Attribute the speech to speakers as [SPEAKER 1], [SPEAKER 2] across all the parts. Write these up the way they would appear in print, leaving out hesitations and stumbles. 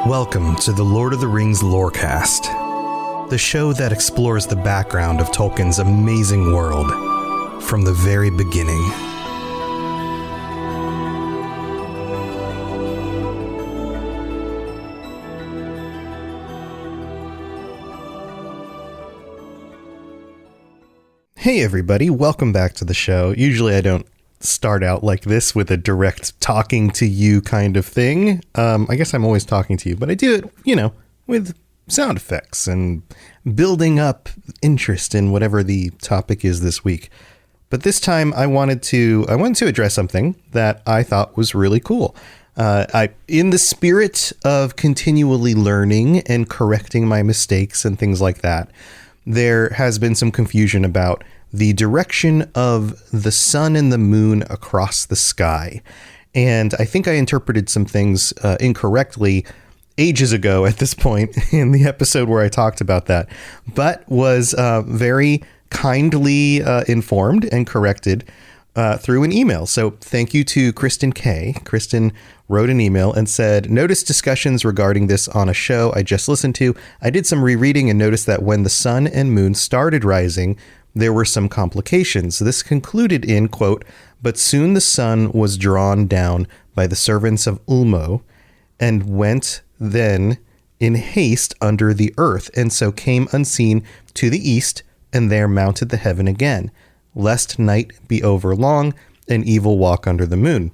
[SPEAKER 1] Welcome to the Lord of the Rings Lorecast, the show that explores the background of Tolkien's amazing world from the very beginning. Hey everybody, welcome back to the show. Usually I don't start out like this with a direct talking to you kind of thing. I guess I'm always talking to you, but I do it, with sound effects and building up interest in whatever the topic is this week. But this time I wanted to address something that I thought was really cool. In the spirit of continually learning and correcting my mistakes and things like that, there has been some confusion about the direction of the sun and the moon across the sky. And I think I interpreted some things incorrectly ages ago at this point in the episode where I talked about that, but was very kindly informed and corrected through an email. So thank you to Kristen K. Kristen wrote an email and said, noticed discussions regarding this on a show I just listened to. I did some rereading and noticed that when the sun and moon started rising, there were some complications. This concluded in, quote, but soon the sun was drawn down by the servants of Ulmo and went then in haste under the earth, and so came unseen to the east, and there mounted the heaven again, lest night be over long and evil walk under the moon.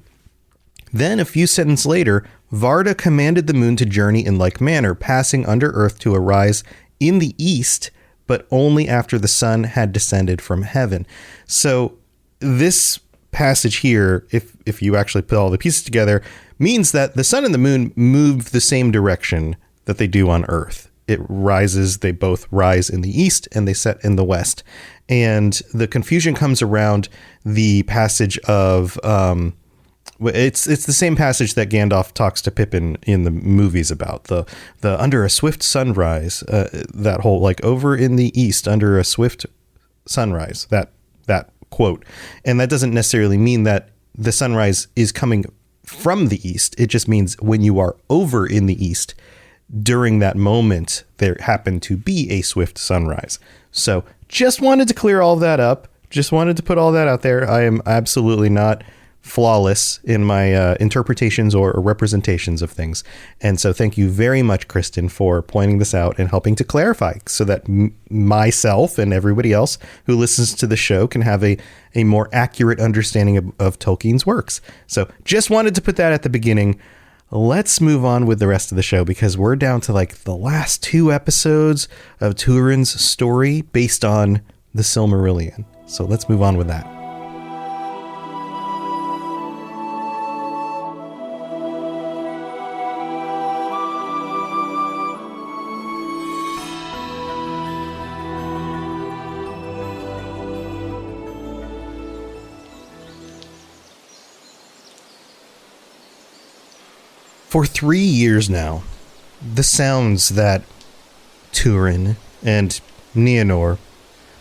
[SPEAKER 1] Then a few sentences later, Varda commanded the moon to journey in like manner, passing under earth to arise in the east, but only after the sun had descended from heaven. So this passage here, if you actually put all the pieces together, means that the sun and the moon move the same direction that they do on earth. It rises, they both rise in the east and they set in the west. And the confusion comes around the passage of, it's the same passage that Gandalf talks to Pippin in the movies about, the under a swift sunrise, that whole, like, over in the east under a swift sunrise, that quote. And that doesn't necessarily mean that the sunrise is coming from the east. It just means when you are over in the east, during that moment, there happened to be a swift sunrise. So just wanted to clear all of that up. Just wanted to put all that out there. I am absolutely not flawless in my interpretations or representations of things. And so thank you very much, Kristen, for pointing this out and helping to clarify so that myself and everybody else who listens to the show can have a more accurate understanding of Tolkien's works. So just wanted to put that at the beginning. Let's move on with the rest of the show because we're down to like the last 2 episodes of Turin's story based on the Silmarillion. So let's move on with that. For 3 years now, the sounds that Turin and Nienor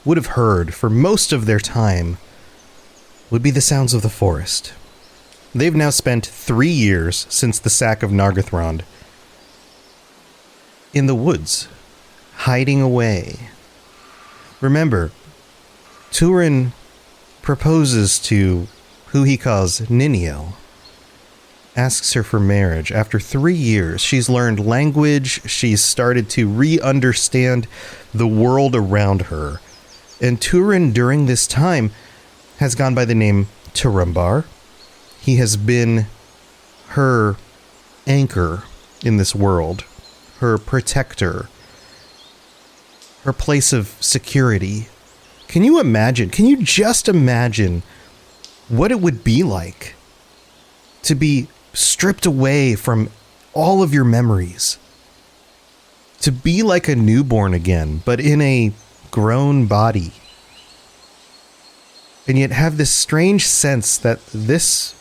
[SPEAKER 1] would have heard for most of their time would be the sounds of the forest. They've now spent 3 years since the sack of Nargothrond in the woods, hiding away. Remember, Turin proposes to who he calls Niniel, asks her for marriage. After 3 years, she's learned language, she's started to re-understand the world around her. And Turin, during this time, has gone by the name Turambar. He has been her anchor in this world, her protector, her place of security. Can you just imagine what it would be like to be stripped away from all of your memories, to be like a newborn again, but in a grown body, and yet have this strange sense that this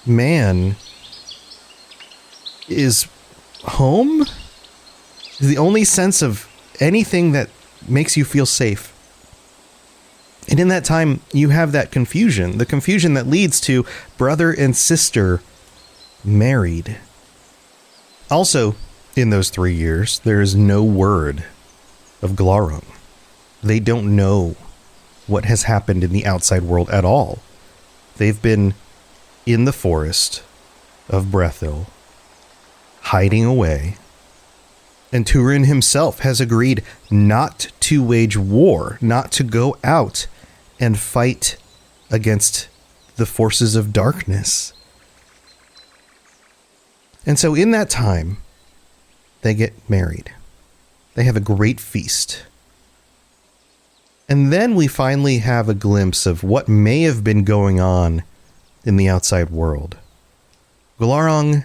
[SPEAKER 1] man is home, is the only sense of anything that makes you feel safe. And in that time, you have that confusion, the confusion that leads to brother and sister married. Also, In those 3 years, there is no word of Glaurung. They don't know what has happened in the outside world at all. They've been in the forest of Brethil, hiding away, and Turin himself has agreed not to wage war, not to go out and fight against the forces of darkness. And so in that time, they get married. They have a great feast. And then we finally have a glimpse of what may have been going on in the outside world. Glaurung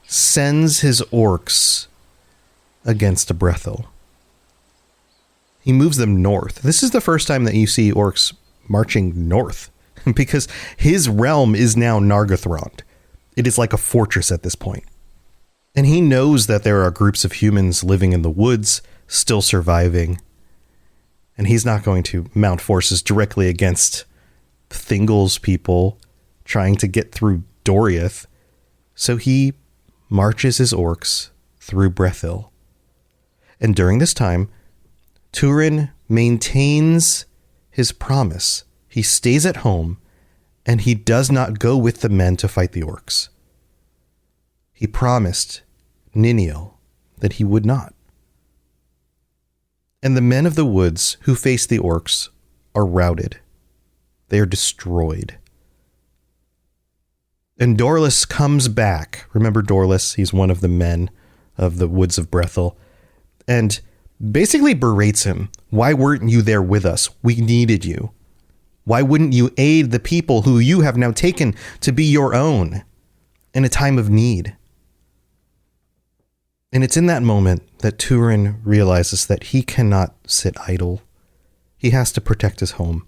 [SPEAKER 1] sends his orcs against Brethil. He moves them north. This is the first time that you see orcs marching north, because his realm is now Nargothrond. It is like a fortress at this point. And he knows that there are groups of humans living in the woods, still surviving. And he's not going to mount forces directly against Thingol's people trying to get through Doriath. So he marches his orcs through Brethil. And during this time, Turin maintains his promise. He stays at home, and he does not go with the men to fight the orcs. He promised Niniel that he would not. And the men of the woods who face the orcs are routed. They are destroyed. And Dorlus comes back. Remember Dorlus? He's one of the men of the woods of Brethil. And basically berates him. Why weren't you there with us? We needed you. Why wouldn't you aid the people who you have now taken to be your own in a time of need? And it's in that moment that Turin realizes that he cannot sit idle. He has to protect his home.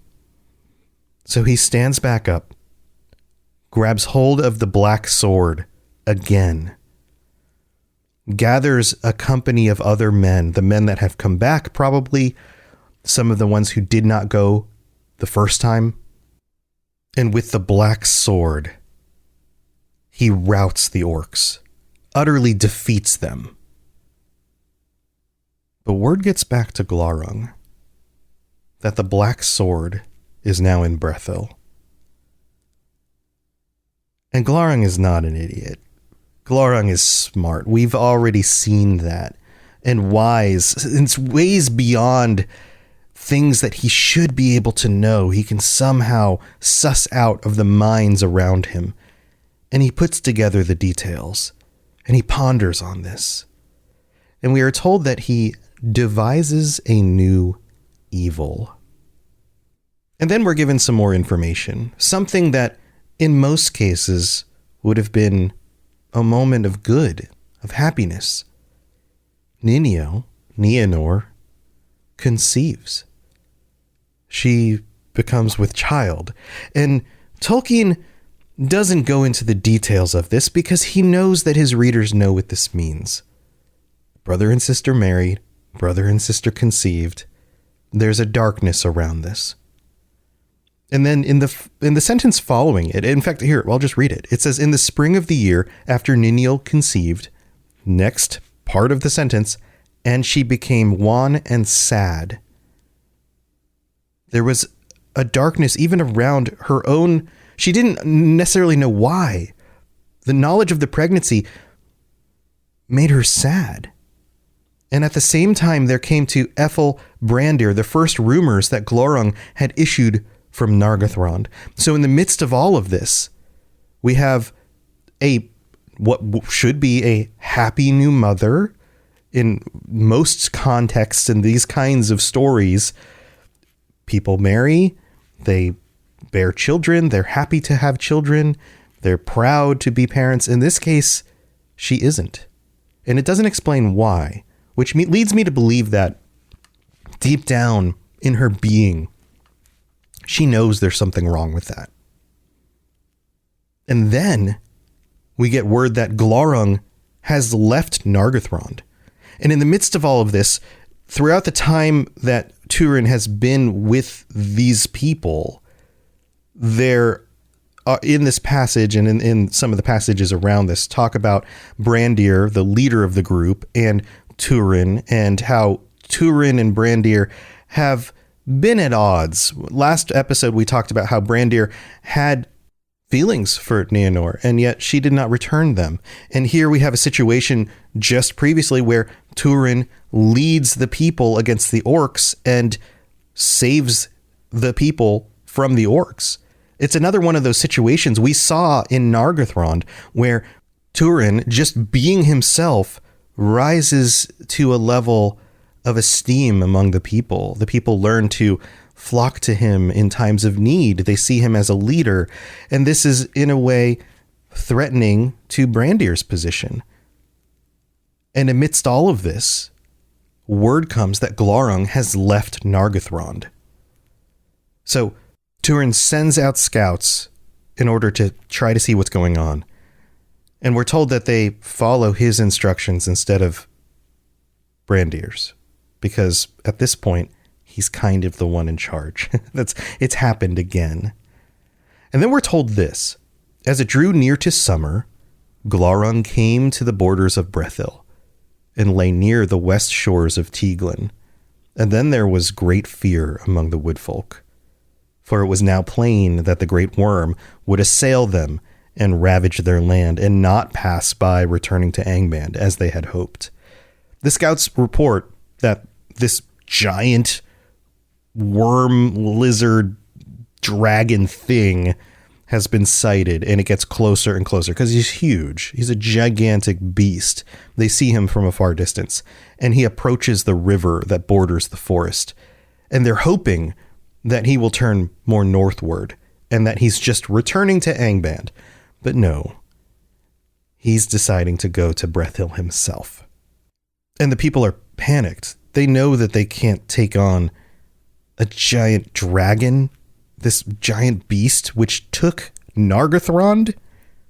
[SPEAKER 1] So he stands back up, grabs hold of the black sword again, gathers a company of other men, the men that have come back, probably some of the ones who did not go the first time. And with the black sword, he routs the orcs, utterly defeats them. But word gets back to Glaurung that the black sword is now in Brethil. And Glaurung is not an idiot. Glaurung is smart. We've already seen that. And wise. It's ways beyond things that he should be able to know. He can somehow suss out of the minds around him. And he puts together the details. And he ponders on this. And we are told that he devises a new evil. And then we're given some more information. Something that in most cases would have been a moment of good, of happiness. Nienor, conceives. She becomes with child. And Tolkien doesn't go into the details of this because he knows that his readers know what this means. Brother and sister married, brother and sister conceived. There's a darkness around this. And then in the sentence following it, in fact, here, I'll just read it. It says, in the spring of the year after Niniel conceived, next part of the sentence, and she became wan and sad. There was a darkness even around her own. She didn't necessarily know why. The knowledge of the pregnancy made her sad. And at the same time, there came to Ethel Brandir the first rumors that Glaurung had issued from Nargothrond. So in the midst of all of this, we have what should be a happy new mother. In most contexts in these kinds of stories, people marry, they bear children, they're happy to have children, they're proud to be parents. In this case, she isn't. And it doesn't explain why, which leads me to believe that deep down in her being, she knows there's something wrong with that. And then we get word that Glaurung has left Nargothrond. And in the midst of all of this, throughout the time that Turin has been with these people, there in this passage and in some of the passages around this talk about Brandir, the leader of the group, and Turin, and how Turin and Brandir have been at odds. Last episode, we talked about how Brandir had feelings for Nienor, and yet she did not return them. And here we have a situation just previously where Turin leads the people against the orcs and saves the people from the orcs. It's another one of those situations we saw in Nargothrond where Turin, just being himself, rises to a level of esteem among the people. The people learn to flock to him in times of need. They see him as a leader. And this is, in a way, threatening to Brandir's position. And amidst all of this, word comes that Glaurung has left Nargothrond. So Turin sends out scouts in order to try to see what's going on. And we're told that they follow his instructions instead of Brandir's, because at this point, he's kind of the one in charge. It's happened again. And then we're told this: as it drew near to summer, Glaurung came to the borders of Brethil and lay near the west shores of Teglin. And then there was great fear among the woodfolk, for it was now plain that the great worm would assail them and ravage their land and not pass by returning to Angband as they had hoped. The scouts report that this giant worm, lizard, dragon thing has been sighted, and it gets closer and closer because he's huge. He's a gigantic beast. They see him from a far distance, and he approaches the river that borders the forest, and they're hoping that he will turn more northward and that he's just returning to Angband. But no, he's deciding to go to Brethil himself. And the people are panicked. They know that they can't take on a giant dragon, this giant beast which took Nargothrond.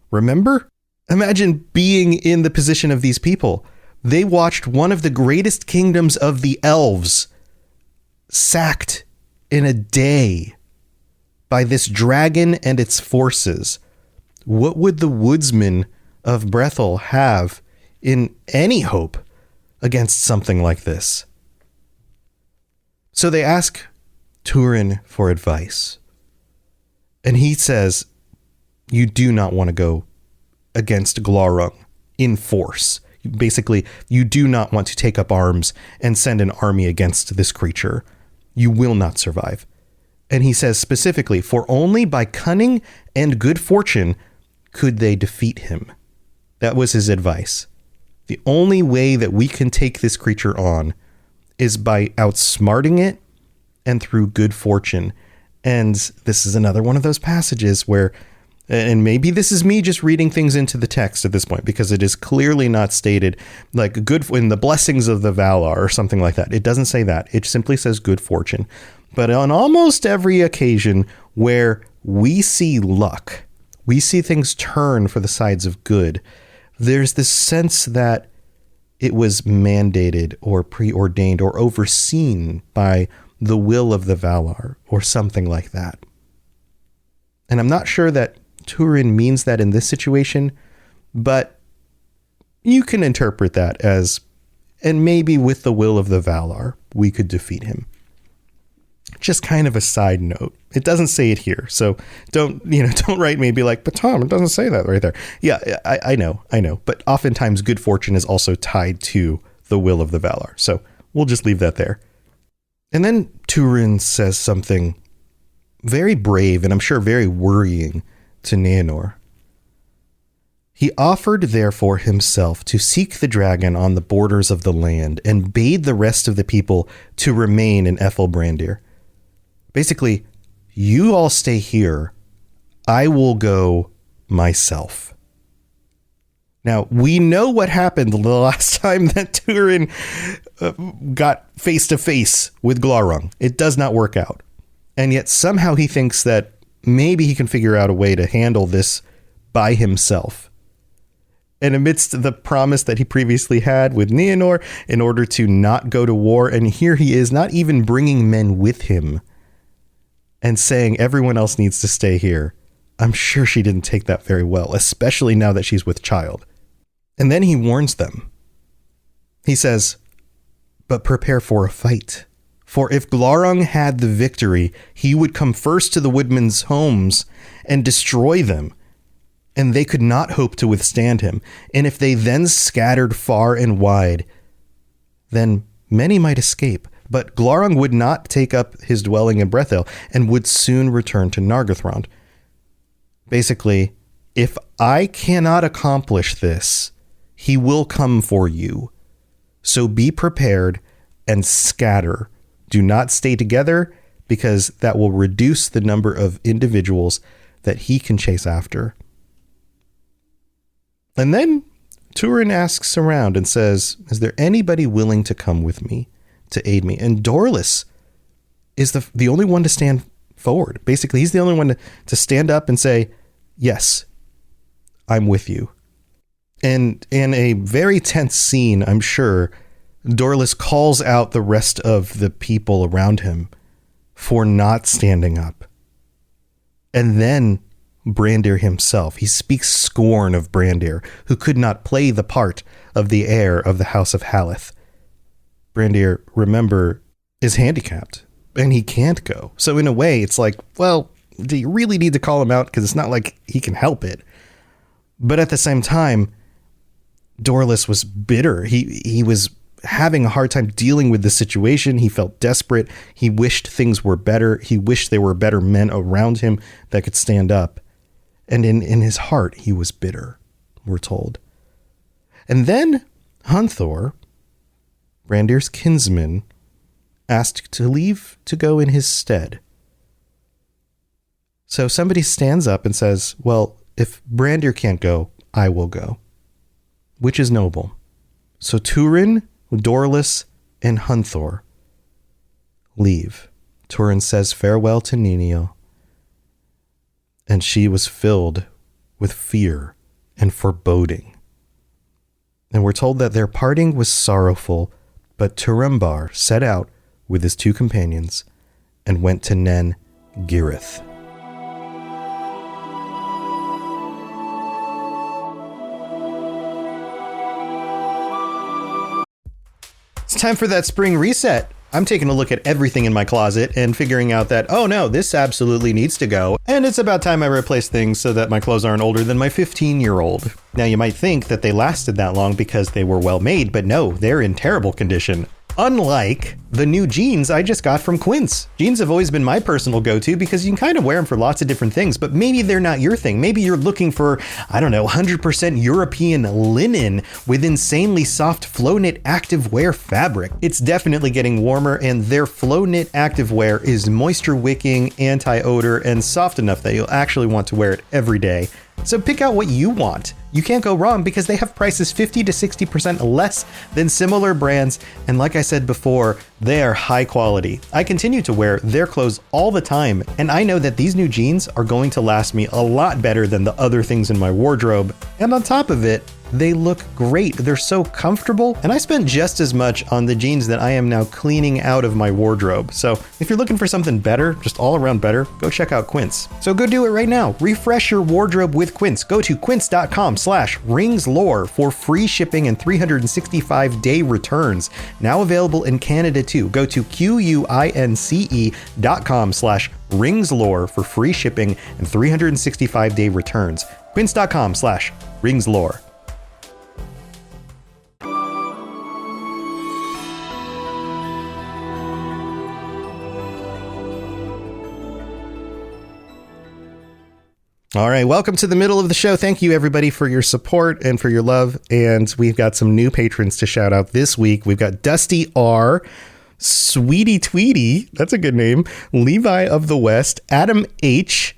[SPEAKER 1] Remember? Imagine being in the position of these people. They watched one of the greatest kingdoms of the elves sacked in a day by this dragon and its forces. What would the woodsmen of Brethil have in any hope against something like this? So they ask Turin for advice. And he says, you do not want to go against Glaurung in force. Basically, you do not want to take up arms and send an army against this creature. You will not survive. And he says specifically, for only by cunning and good fortune could they defeat him. That was his advice. The only way that we can take this creature on is by outsmarting it and through good fortune. And this is another one of those passages where, and maybe this is me just reading things into the text at this point, because it is clearly not stated like good in the blessings of the Valar or something like that. It doesn't say that. It simply says good fortune. But on almost every occasion where we see luck, we see things turn for the sides of good, there's this sense that it was mandated or preordained or overseen by the will of the Valar or something like that. And I'm not sure that Turin means that in this situation, but you can interpret that as, and maybe with the will of the Valar, we could defeat him. Just kind of a side note. It doesn't say it here. So don't write me and be like, but Tom, it doesn't say that right there. Yeah, I know. But oftentimes good fortune is also tied to the will of the Valar. So we'll just leave that there. And then Turin says something very brave and I'm sure very worrying to Nienor. He offered therefore himself to seek the dragon on the borders of the land and bade the rest of the people to remain in Ethelbrandir. Basically, you all stay here. I will go myself. Now, we know what happened the last time that Turin got face to face with Glaurung. It does not work out. And yet somehow he thinks that maybe he can figure out a way to handle this by himself. And amidst the promise that he previously had with Nienor in order to not go to war, and here he is not even bringing men with him and saying everyone else needs to stay here. I'm sure she didn't take that very well, especially now that she's with child. And then he warns them. He says, but prepare for a fight. For if Glaurung had the victory, he would come first to the woodmen's homes and destroy them, and they could not hope to withstand him. And if they then scattered far and wide, then many might escape. But Glaurung would not take up his dwelling in Brethil and would soon return to Nargothrond. Basically, if I cannot accomplish this, he will come for you. So be prepared and scatter. Do not stay together, because that will reduce the number of individuals that he can chase after. And then Turin asks around and says, is there anybody willing to come with me to aid me? And Dorlus is the only one to stand forward. Basically, he's the only one to stand up and say, yes, I'm with you. And in a very tense scene, I'm sure, Dorlus calls out the rest of the people around him for not standing up. And then Brandir himself, he speaks scorn of Brandir, who could not play the part of the heir of the House of Haleth. Brandir, remember, is handicapped, and he can't go. So in a way, it's like, well, do you really need to call him out? Because it's not like he can help it. But at the same time, Dorlus was bitter. He was having a hard time dealing with the situation. He felt desperate. He wished things were better. He wished there were better men around him that could stand up. And in his heart, he was bitter, we're told. And then Hunthor, Brandir's kinsman, asked to leave to go in his stead. So somebody stands up and says, well, if Brandir can't go, I will go. Which is noble. So Turin, Dorlus, and Hunthor leave. Turin says farewell to Ninio, and she was filled with fear and foreboding. And we're told that their parting was sorrowful, but Turambar set out with his two companions and went to Nen Girith. It's time for that spring reset. I'm taking a look at everything in my closet and figuring out that, oh no, this absolutely needs to go. And it's about time I replace things so that my clothes aren't older than my 15-year-old. Now you might think that they lasted that long because they were well made, but no, they're in terrible condition. Unlike the new jeans I just got from Quince. Jeans have always been my personal go-to because you can kind of wear them for lots of different things, but maybe they're not your thing. Maybe you're looking for, 100% European linen with insanely soft flow knit activewear fabric. It's definitely getting warmer, and their flow knit activewear is moisture wicking, anti-odor, and soft enough that you'll actually want to wear it every day. So pick out what you want. You can't go wrong because they have prices 50 to 60% less than similar brands. And like I said before, they are high quality. I continue to wear their clothes all the time, and I know that these new jeans are going to last me a lot better than the other things in my wardrobe. And on top of it, they look great. They're so comfortable. And I spent just as much on the jeans that I am now cleaning out of my wardrobe. So if you're looking for something better, just all around better, go check out Quince. So go do it right now. Refresh your wardrobe with Quince. Go to quince.com/ringslore for free shipping and 365-day returns. Now available in Canada too. Go to quince.com/ringslore for free shipping and 365-day returns. Quince.com/ringslore. All right, welcome to the middle of the show. Thank you, everybody, for your support and for your love. And we've got some new patrons to shout out this week. We've got Dusty R, Sweetie Tweety, that's a good name, Levi of the West, Adam H,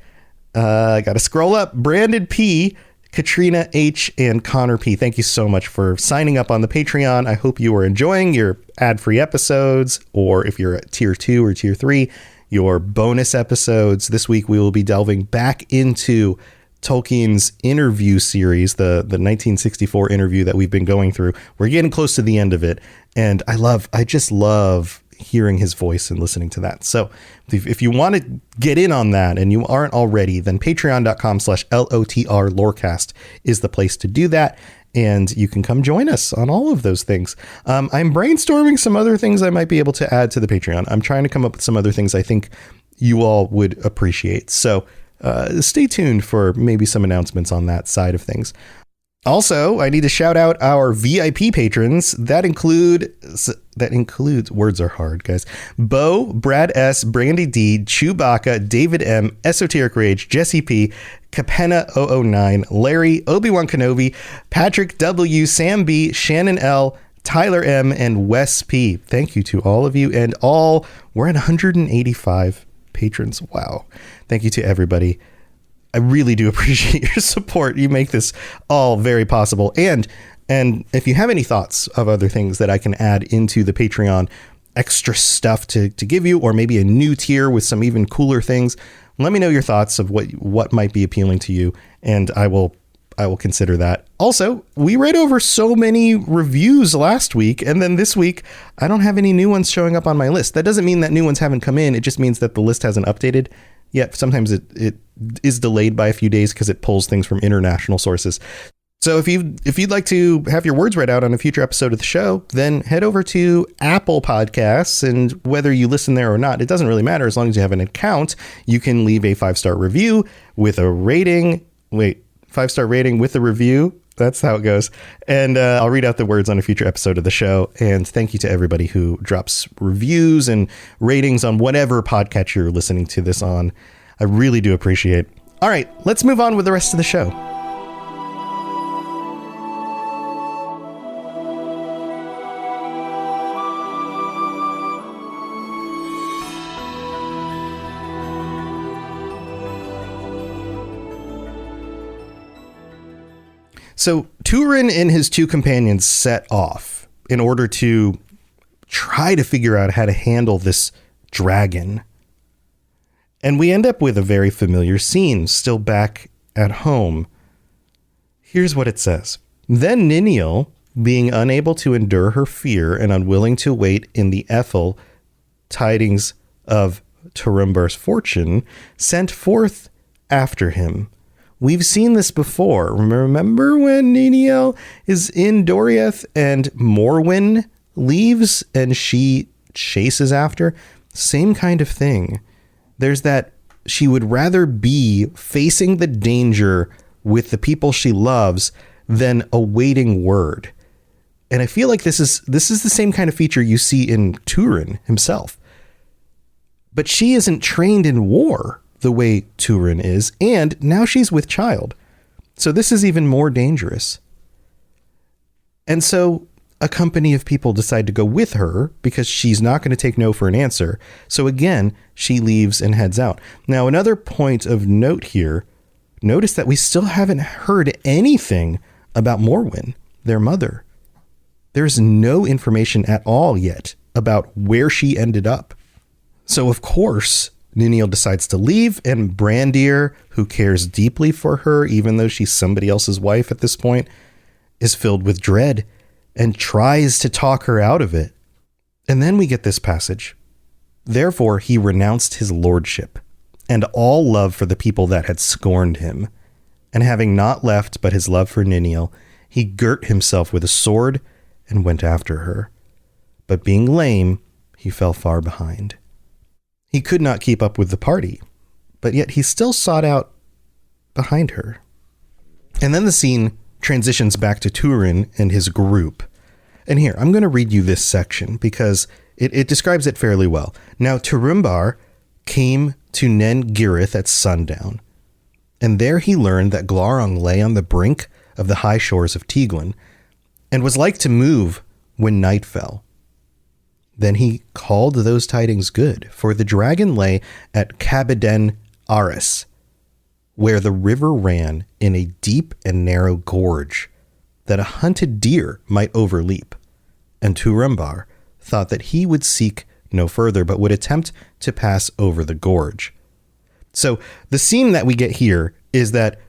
[SPEAKER 1] I got to scroll up, Brandon P, Katrina H, and Connor P. Thank you so much for signing up on the Patreon. I hope you are enjoying your ad-free episodes, or if you're at tier 2 or tier 3, your bonus episodes. This week we will be delving back into Tolkien's interview series, the 1964 interview that we've been going through. We're getting close to the end of it, and I just love hearing his voice and listening to that. So if you want to get in on that and you aren't already, then patreon.com/LOTR Lorecast is the place to do that. And you can come join us on all of those things. I'm brainstorming some other things I might be able to add to the Patreon. I'm trying to come up with some other things I think you all would appreciate. So stay tuned for maybe some announcements on that side of things. Also, I need to shout out our VIP patrons. That includes, words are hard, guys. Bo, Brad S, Brandy D, Chewbacca, David M, Esoteric Rage, Jesse P, Capenna 009, Larry, Obi-Wan Kenobi, Patrick W, Sam B, Shannon L, Tyler M, and Wes P. Thank you to all of you and all. We're at 185 patrons. Wow. Thank you to everybody. I really do appreciate your support. You make this all very possible. And if you have any thoughts of other things that I can add into the Patreon, extra stuff to give you, or maybe a new tier with some even cooler things, let me know your thoughts of what might be appealing to you, and I will consider that. Also, we read over so many reviews last week, and then this week I don't have any new ones showing up on my list. That doesn't mean that new ones haven't come in. It just means that the list hasn't updated yet. Sometimes it is delayed by a few days because it pulls things from international sources. So if you'd like to have your words read out on a future episode of the show, then head over to Apple Podcasts, and whether you listen there or not, it doesn't really matter. As long as you have an account, you can leave a 5-star review with a rating. 5-star rating with a review. That's how it goes. And I'll read out the words on a future episode of the show. And thank you to everybody who drops reviews and ratings on whatever podcast you're listening to this on. I really do appreciate it. All right, let's move on with the rest of the show. So Turin and his two companions set off in order to try to figure out how to handle this dragon. And we end up with a very familiar scene still back at home. Here's what it says. Then Niniel, being unable to endure her fear and unwilling to wait in the Ethel tidings of Turambar's fortune, sent forth after him. We've seen this before. Remember when Niniel is in Doriath and Morwen leaves and she chases after? Same kind of thing. There's that she would rather be facing the danger with the people she loves than awaiting word. And I feel like this is the same kind of feature you see in Turin himself. But she isn't trained in war the way Turin is, and now she's with child. So this is even more dangerous. And so a company of people decide to go with her because she's not going to take no for an answer. So again, she leaves and heads out. Now, another point of note here, notice that we still haven't heard anything about Morwen, their mother. There's no information at all yet about where she ended up. So of course, Niniel decides to leave, and Brandir, who cares deeply for her, even though she's somebody else's wife at this point, is filled with dread and tries to talk her out of it. And then we get this passage. Therefore, he renounced his lordship and all love for the people that had scorned him. And having not left but his love for Niniel, he girt himself with a sword and went after her. But being lame, he fell far behind. He could not keep up with the party, but yet he still sought out behind her. And then the scene transitions back to Turin and his group. And here, I'm going to read you this section because it describes it fairly well. Now, Turambar came to Nen Girith at sundown, and there he learned that Glaurung lay on the brink of the high shores of Teglin and was like to move when night fell. Then he called those tidings good, for the dragon lay at Cabeden Aris, where the river ran in a deep and narrow gorge that a hunted deer might overleap. And Turambar thought that he would seek no further, but would attempt to pass over the gorge. So the scene that we get here is that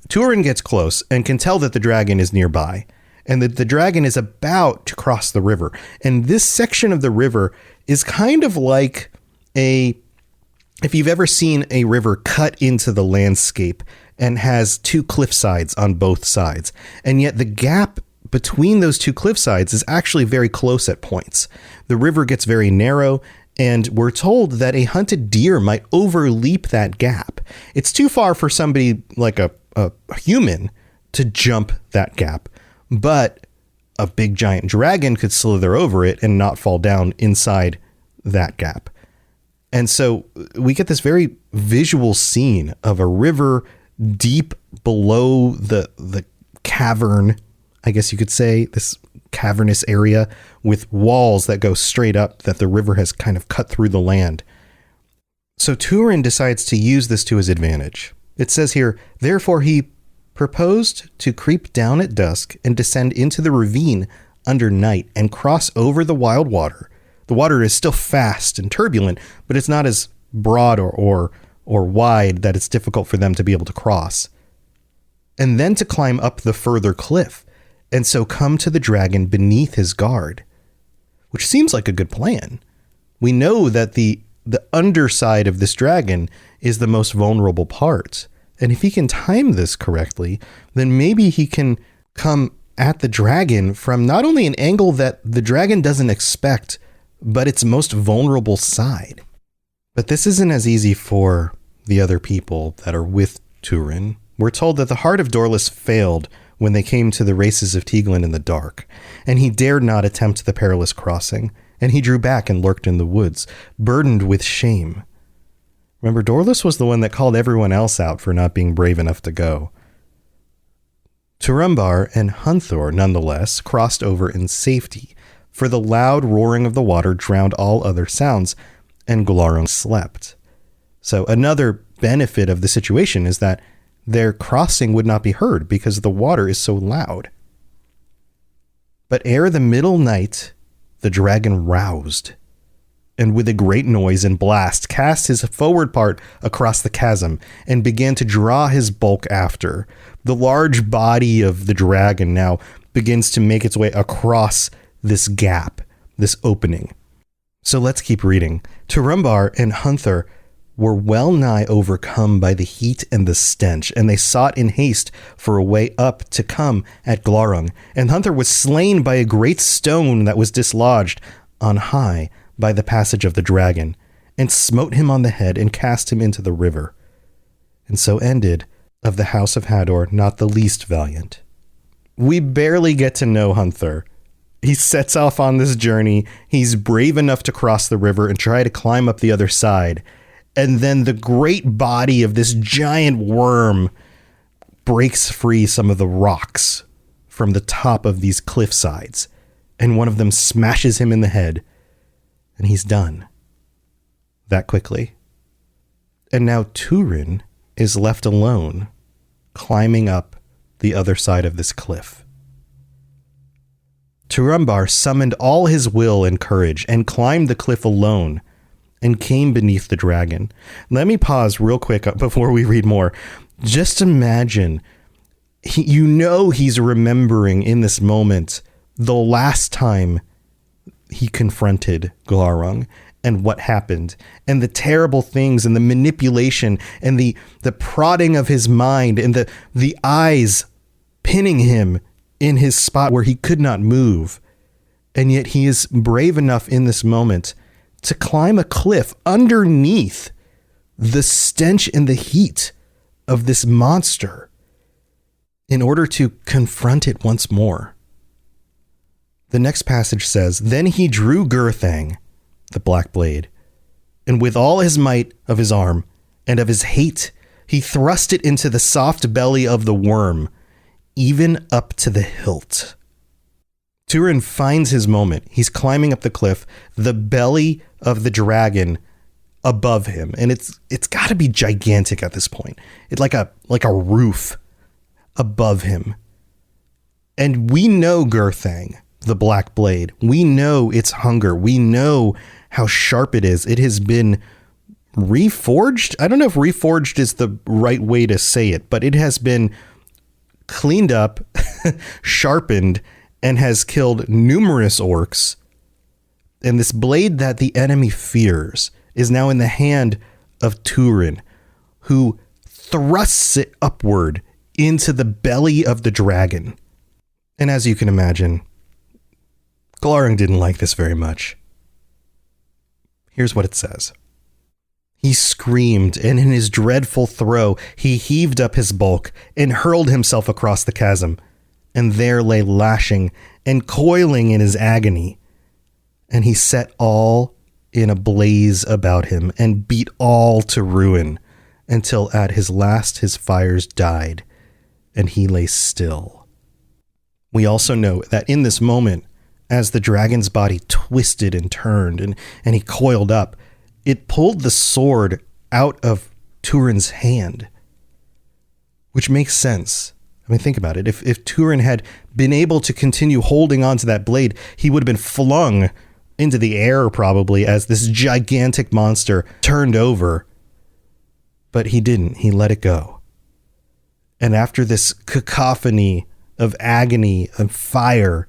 [SPEAKER 1] Turin gets close and can tell that the dragon is nearby. And the dragon is about to cross the river. And this section of the river is kind of like if you've ever seen a river cut into the landscape and has two cliff sides on both sides. And yet the gap between those two cliff sides is actually very close at points. The river gets very narrow, and we're told that a hunted deer might overleap that gap. It's too far for somebody like a human to jump that gap, but a big giant dragon could slither over it and not fall down inside that gap. And so we get this very visual scene of a river deep below the cavern, I guess you could say, this cavernous area with walls that go straight up that the river has kind of cut through the land. So Turin decides to use this to his advantage. It says here, therefore he proposed to creep down at dusk and descend into the ravine under night and cross over the wild water. The water is still fast and turbulent, but it's not as broad or wide that it's difficult for them to be able to cross. And then to climb up the further cliff, and so come to the dragon beneath his guard, which seems like a good plan. We know that the underside of this dragon is the most vulnerable part. And if he can time this correctly, then maybe he can come at the dragon from not only an angle that the dragon doesn't expect, but its most vulnerable side. But this isn't as easy for the other people that are with Turin. We're told that the heart of Dorlus failed when they came to the races of Tieglin in the dark, and he dared not attempt the perilous crossing, and he drew back and lurked in the woods, burdened with shame. Remember, Dorlus was the one that called everyone else out for not being brave enough to go. Turambar and Hunthor, nonetheless, crossed over in safety, for the loud roaring of the water drowned all other sounds, and Glaurung slept. So another benefit of the situation is that their crossing would not be heard because the water is so loud. But ere the middle night, the dragon roused, and with a great noise and blast cast his forward part across the chasm and began to draw his bulk after. The large body of the dragon now begins to make its way across this gap, this opening. So let's keep reading. Turambar and Hunthor were well nigh overcome by the heat and the stench, and they sought in haste for a way up to come at Glaurung. And Hunthor was slain by a great stone that was dislodged on high by the passage of the dragon, and smote him on the head and cast him into the river. And so ended of the house of Hador not the least valiant. We barely get to know Hunthor. He sets off on this journey. He's brave enough to cross the river and try to climb up the other side. And then the great body of this giant worm breaks free some of the rocks from the top of these cliff sides. And one of them smashes him in the head. And he's done. That quickly. And now Turin is left alone, climbing up the other side of this cliff. Turambar summoned all his will and courage and climbed the cliff alone and came beneath the dragon. Let me pause real quick before we read more. Just imagine, he's remembering in this moment the last time he confronted Glaurung and what happened and the terrible things and the manipulation and the prodding of his mind and the eyes pinning him in his spot where he could not move. And yet he is brave enough in this moment to climb a cliff underneath the stench and the heat of this monster in order to confront it once more. The next passage says, "Then he drew Gurthang, the black blade, and with all his might of his arm and of his hate, he thrust it into the soft belly of the worm, even up to the hilt." Turin finds his moment. He's climbing up the cliff, the belly of the dragon above him, and it's got to be gigantic at this point. It's like a roof above him. And we know Gurthang, the black blade. We know its hunger. We know how sharp it is. It has been reforged. I don't know if reforged is the right way to say it, but it has been cleaned up, sharpened, and has killed numerous orcs. And this blade that the enemy fears is now in the hand of Turin, who thrusts it upward into the belly of the dragon. And as you can imagine, Glaurung didn't like this very much. Here's what it says. He screamed, and in his dreadful throe, he heaved up his bulk and hurled himself across the chasm, and there lay lashing and coiling in his agony. And he set all in a blaze about him and beat all to ruin, until at his last his fires died, and he lay still. We also know that in this moment, as the dragon's body twisted and turned and he coiled up, it pulled the sword out of Turin's hand, which makes sense. I mean, think about it. If Turin had been able to continue holding on to that blade, he would have been flung into the air probably as this gigantic monster turned over. But he didn't. He let it go. And after this cacophony of agony and fire,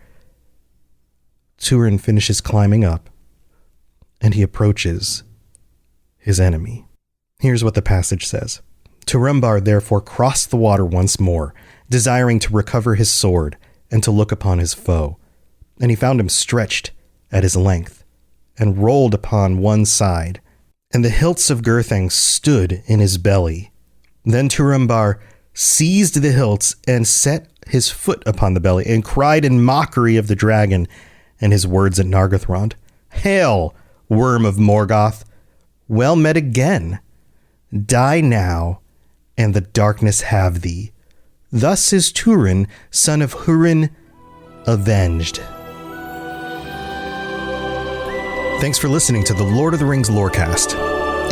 [SPEAKER 1] Turin finishes climbing up, and he approaches his enemy. Here's what the passage says. Turambar therefore crossed the water once more, desiring to recover his sword and to look upon his foe. And he found him stretched at his length, and rolled upon one side, and the hilts of Girthang stood in his belly. Then Turambar seized the hilts and set his foot upon the belly, and cried in mockery of the dragon and his words at Nargothrond. Hail, worm of Morgoth! Well met again. Die now, and the darkness have thee. Thus is Turin, son of Hurin, avenged. Thanks for listening to the Lord of the Rings Lorecast.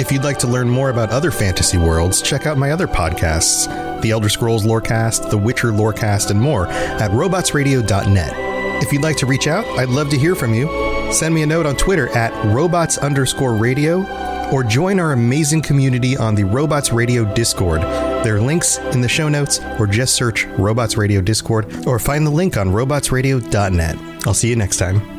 [SPEAKER 1] If you'd like to learn more about other fantasy worlds, check out my other podcasts, The Elder Scrolls Lorecast, The Witcher Lorecast, and more at robotsradio.net. If you'd like to reach out, I'd love to hear from you. Send me a note on Twitter at robots_radio, or join our amazing community on the Robots Radio Discord. There are links in the show notes, or just search Robots Radio Discord, or find the link on robotsradio.net. I'll see you next time.